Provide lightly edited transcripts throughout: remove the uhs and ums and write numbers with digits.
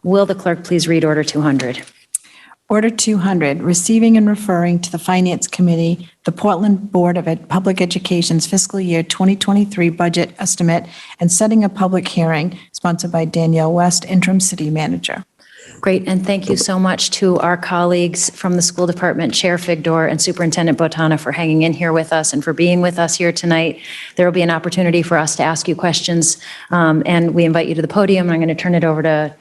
Will the clerk please read Order 200? Order 200, receiving and referring to the Finance Committee, the Portland Board of Public Education's fiscal year 2023 budget estimate and setting a public hearing, sponsored by Danielle West, Interim City Manager. Great, and thank you so much to our colleagues from the school department, Chair Figdor and Superintendent Botana, for hanging in here with us and for being with us here tonight. There will be an opportunity for us to ask you questions, and we invite you to the podium. I'm going to turn it over to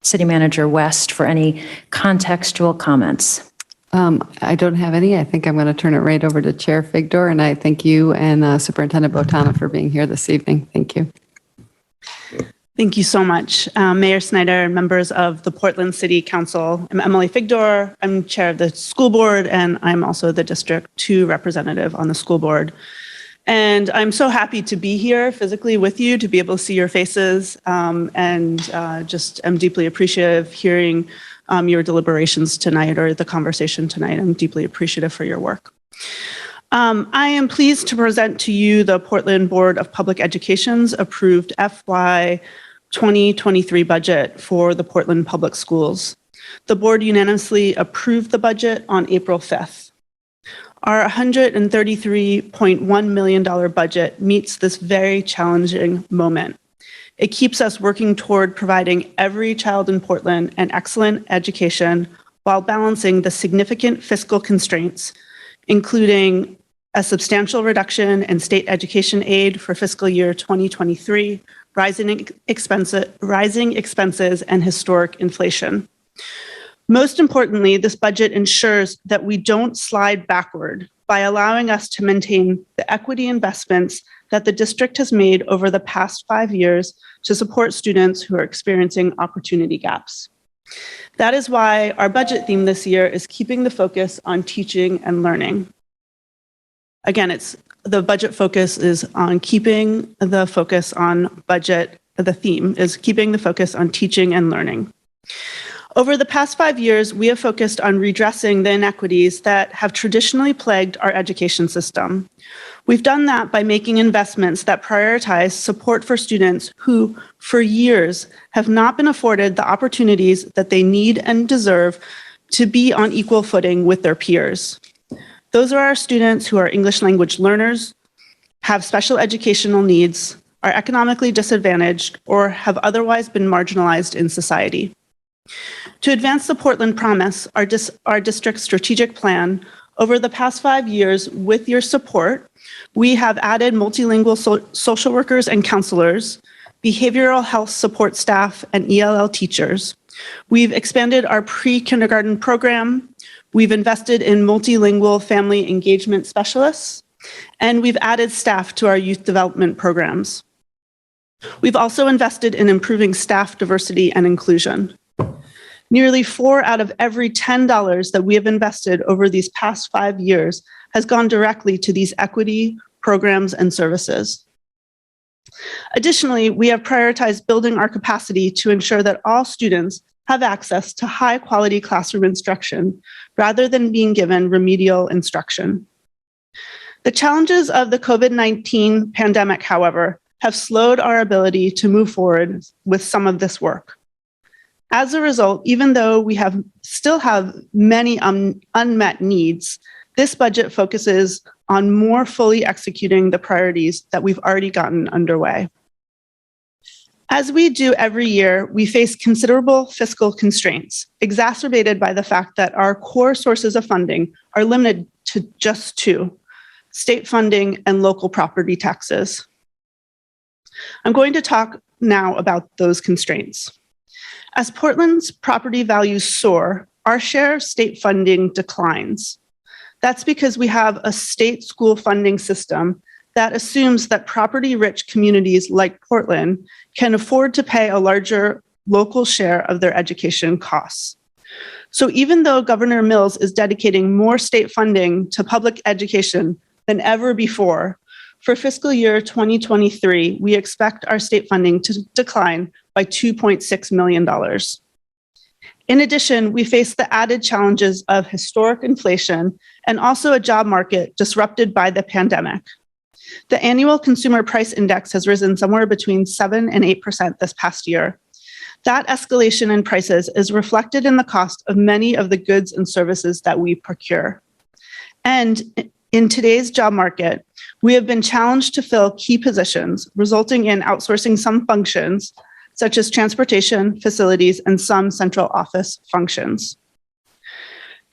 City Manager West for any contextual comments. I don't have any. I think I'm going to turn it right over to Chair Figdor, and I thank you and Superintendent Botana for being here this evening. Thank you. Thank you so much. Mayor Snyder and members of the Portland City Council. I'm Emily Figdor. I'm chair of the school board, and I'm also the District 2 representative on the school board. And I'm so happy to be here physically with you, to be able to see your faces, and just am deeply appreciative hearing your deliberations tonight, or the conversation tonight. I'm deeply appreciative for your work. I am pleased to present to you the Portland Board of Public Education's approved FY23 budget for the Portland Public Schools. The board unanimously approved the budget on April 5th. Our $133.1 million budget meets this very challenging moment. It keeps us working toward providing every child in Portland an excellent education while balancing the significant fiscal constraints, including a substantial reduction in state education aid for fiscal year 2023, rising expenses, and historic inflation. Most importantly, this budget ensures that we don't slide backward by allowing us to maintain the equity investments that the district has made over the past 5 years to support students who are experiencing opportunity gaps. That is why our budget theme this year is keeping the focus on teaching and learning. Again, the budget focus is on keeping the focus on budget. The theme is keeping the focus on teaching and learning. Over the past 5 years, we have focused on redressing the inequities that have traditionally plagued our education system. We've done that by making investments that prioritize support for students who, for years, have not been afforded the opportunities that they need and deserve to be on equal footing with their peers. Those are our students who are English language learners, have special educational needs, are economically disadvantaged, or have otherwise been marginalized in society. To advance the Portland Promise, our district's strategic plan, over the past 5 years, with your support, we have added multilingual social workers and counselors, behavioral health support staff, and ELL teachers. We've expanded our pre-kindergarten program. We've invested in multilingual family engagement specialists, and we've added staff to our youth development programs. We've also invested in improving staff diversity and inclusion. Nearly 4 out of every $10 that we have invested over these past 5 years has gone directly to these equity programs and services. Additionally, we have prioritized building our capacity to ensure that all students have access to high-quality classroom instruction rather than being given remedial instruction. The challenges of the COVID-19 pandemic, however, have slowed our ability to move forward with some of this work. As a result, even though we still have many unmet needs, this budget focuses on more fully executing the priorities that we've already gotten underway. As we do every year, we face considerable fiscal constraints, exacerbated by the fact that our core sources of funding are limited to just 2: state funding and local property taxes. I'm going to talk now about those constraints. As Portland's property values soar, our share of state funding declines. That's because we have a state school funding system that assumes that property-rich communities like Portland can afford to pay a larger local share of their education costs. So even though Governor Mills is dedicating more state funding to public education than ever before, for fiscal year 2023, we expect our state funding to decline by $2.6 million. In addition, we face the added challenges of historic inflation and also a job market disrupted by the pandemic. The annual consumer price index has risen somewhere between 7% and 8% this past year. That escalation in prices is reflected in the cost of many of the goods and services that we procure. And in today's job market, we have been challenged to fill key positions, resulting in outsourcing some functions, such as transportation, facilities, and some central office functions.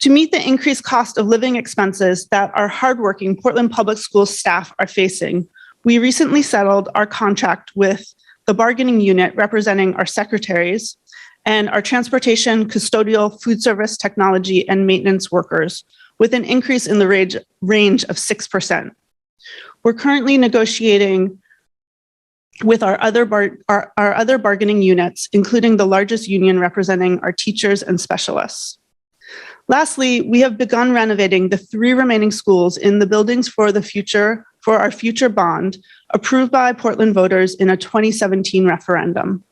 To meet the increased cost of living expenses that our hardworking Portland Public Schools staff are facing, we recently settled our contract with the bargaining unit representing our secretaries and our transportation, custodial, food service, technology, and maintenance workers, with an increase in the range of 6%. We're currently negotiating with our other bargaining units, including the largest union representing our teachers and specialists. Lastly, we have begun renovating the 3 remaining schools in the buildings for our future bond, approved by Portland voters in a 2017 referendum.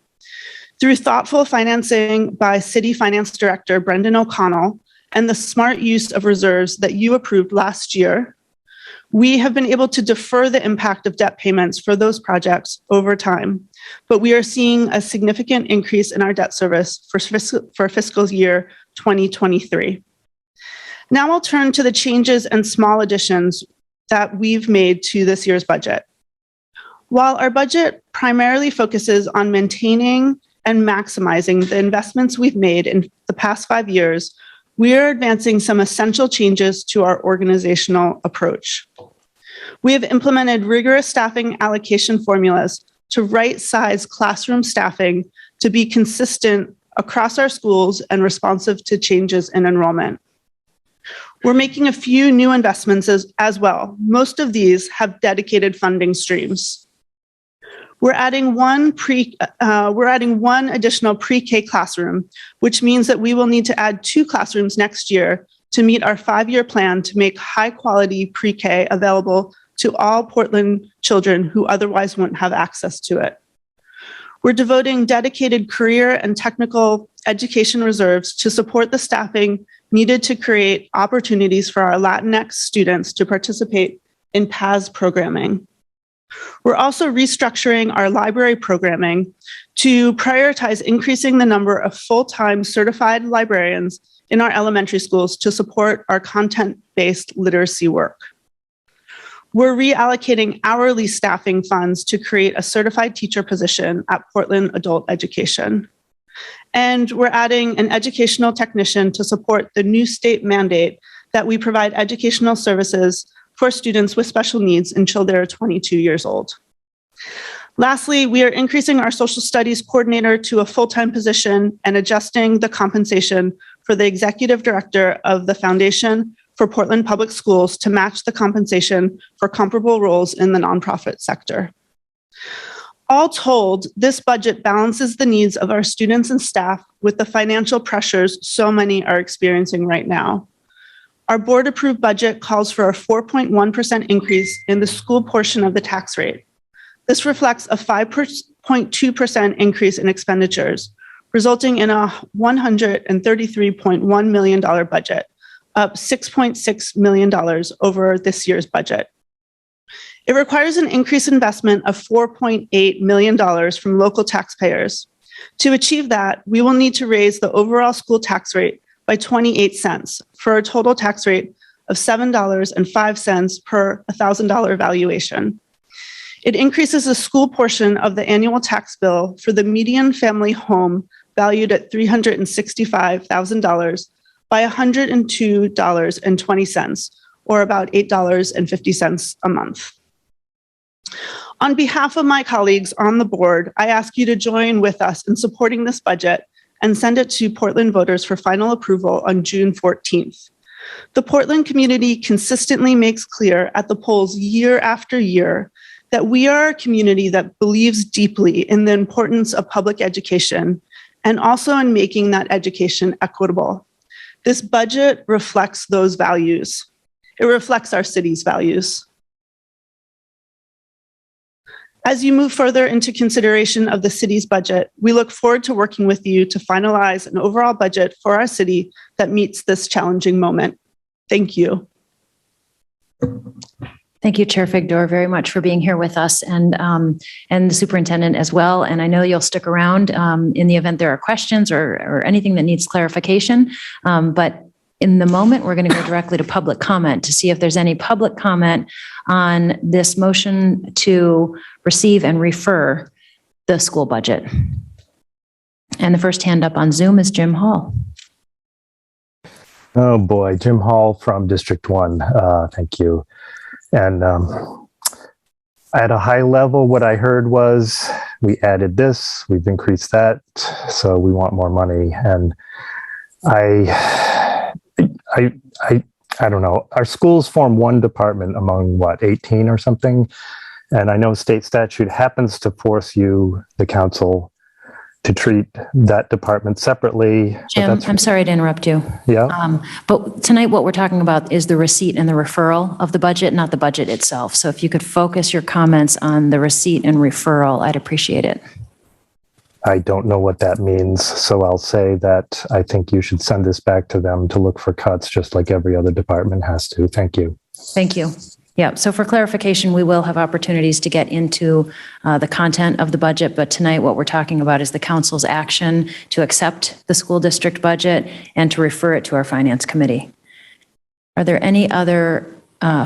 Through thoughtful financing by City Finance Director Brendan O'Connell and the smart use of reserves that you approved last year, we have been able to defer the impact of debt payments for those projects over time, but we are seeing a significant increase in our debt service for fiscal year 2023. Now I'll turn to the changes and small additions that we've made to this year's budget. While our budget primarily focuses on maintaining and maximizing the investments we've made in the past 5 years, we are advancing some essential changes to our organizational approach. We have implemented rigorous staffing allocation formulas to right-size classroom staffing to be consistent across our schools and responsive to changes in enrollment. We're making a few new investments as well. Most of these have dedicated funding streams. We're adding one additional pre-K classroom, which means that we will need to add 2 classrooms next year to meet our 5-year plan to make high-quality pre-K available to all Portland children who otherwise wouldn't have access to it. We're devoting dedicated career and technical education reserves to support the staffing needed to create opportunities for our Latinx students to participate in PAS programming. We're also restructuring our library programming to prioritize increasing the number of full-time certified librarians in our elementary schools to support our content-based literacy work. We're reallocating hourly staffing funds to create a certified teacher position at Portland Adult Education. And we're adding an educational technician to support the new state mandate that we provide educational services for students with special needs until they're 22 years old. Lastly, we are increasing our social studies coordinator to a full-time position and adjusting the compensation for the executive director of the Foundation for Portland Public Schools to match the compensation for comparable roles in the nonprofit sector. All told, this budget balances the needs of our students and staff with the financial pressures so many are experiencing right now. Our board-approved budget calls for a 4.1% increase in the school portion of the tax rate. This reflects a 5.2% increase in expenditures, resulting in a $133.1 million budget, up $6.6 million over this year's budget. It requires an increased investment of $4.8 million from local taxpayers. To achieve that, we will need to raise the overall school tax rate by 28 cents for a total tax rate of $7.05 per $1,000 valuation. It increases the school portion of the annual tax bill for the median family home valued at $365,000 by $102.20, or about $8.50 a month. On behalf of my colleagues on the board, I ask you to join with us in supporting this budget and send it to Portland voters for final approval on June 14th. The Portland community consistently makes clear at the polls year after year that we are a community that believes deeply in the importance of public education and also in making that education equitable. This budget reflects those values. It reflects our city's values. As you move further into consideration of the city's budget, we look forward to working with you to finalize an overall budget for our city that meets this challenging moment. Thank you. Thank you, Chair Figdor, very much for being here with us and the superintendent as well. And I know you'll stick around in the event there are questions or anything that needs clarification. But in the moment, we're going to go directly to public comment to see if there's any public comment on this motion to receive and refer the school budget. And the first hand up on Zoom is Jim Hall. Oh boy, Jim Hall from District 1. Thank you. And at a high level, what I heard was we added this, we've increased that, so we want more money. And I don't know. Our schools form one department among what, 18 or something? And I know state statute happens to force you, the council, to treat that department separately. Jim, I'm sorry to interrupt you. Yeah. But tonight, what we're talking about is the receipt and the referral of the budget, not the budget itself. So if you could focus your comments on the receipt and referral, I'd appreciate it. I don't know what that means, so I'll say that I think you should send this back to them to look for cuts, just like every other department has to. Thank you. Thank you. Yeah, so for clarification, we will have opportunities to get into the content of the budget, but tonight what we're talking about is the council's action to accept the school district budget and to refer it to our finance committee. Are there any other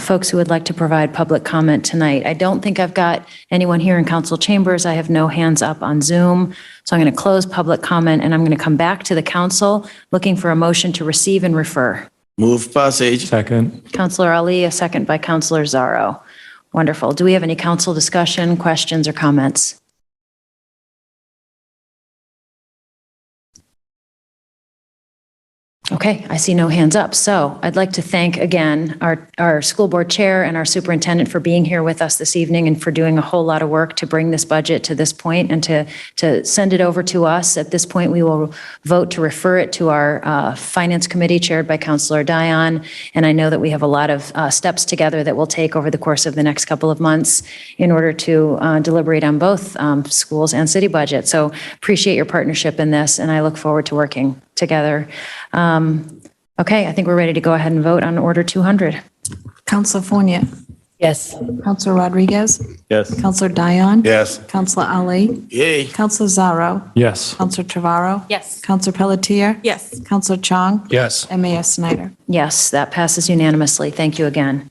folks who would like to provide public comment tonight? I don't think I've got anyone here in council chambers. I have no hands up on Zoom. So I'm going to close public comment and I'm going to come back to the council looking for a motion to receive and refer. Move passage. Second. Councillor Ali, a second by Councillor Zarro. Wonderful. Do we have any council discussion, questions, or comments? Okay, I see no hands up. So I'd like to thank again our school board chair and our superintendent for being here with us this evening and for doing a whole lot of work to bring this budget to this point and to send it over to us. At this point, we will vote to refer it to our finance committee chaired by Councillor Thereon. And I know that we have a lot of steps together that we'll take over the course of the next couple of months in order to deliberate on both schools and city budget. So appreciate your partnership in this, and I look forward to working together. Okay, I think we're ready to go ahead and vote on Order 200. Counselor Fournier. Yes. Counselor Rodriguez. Yes. Counselor Dion. Yes. Counselor Ali. Yay. Counselor Zarro. Yes. Counselor Trevorrow. Yes. Counselor Pelletier. Yes. Counselor Chong. Yes. And Mayor Snyder. Yes, that passes unanimously. Thank you again.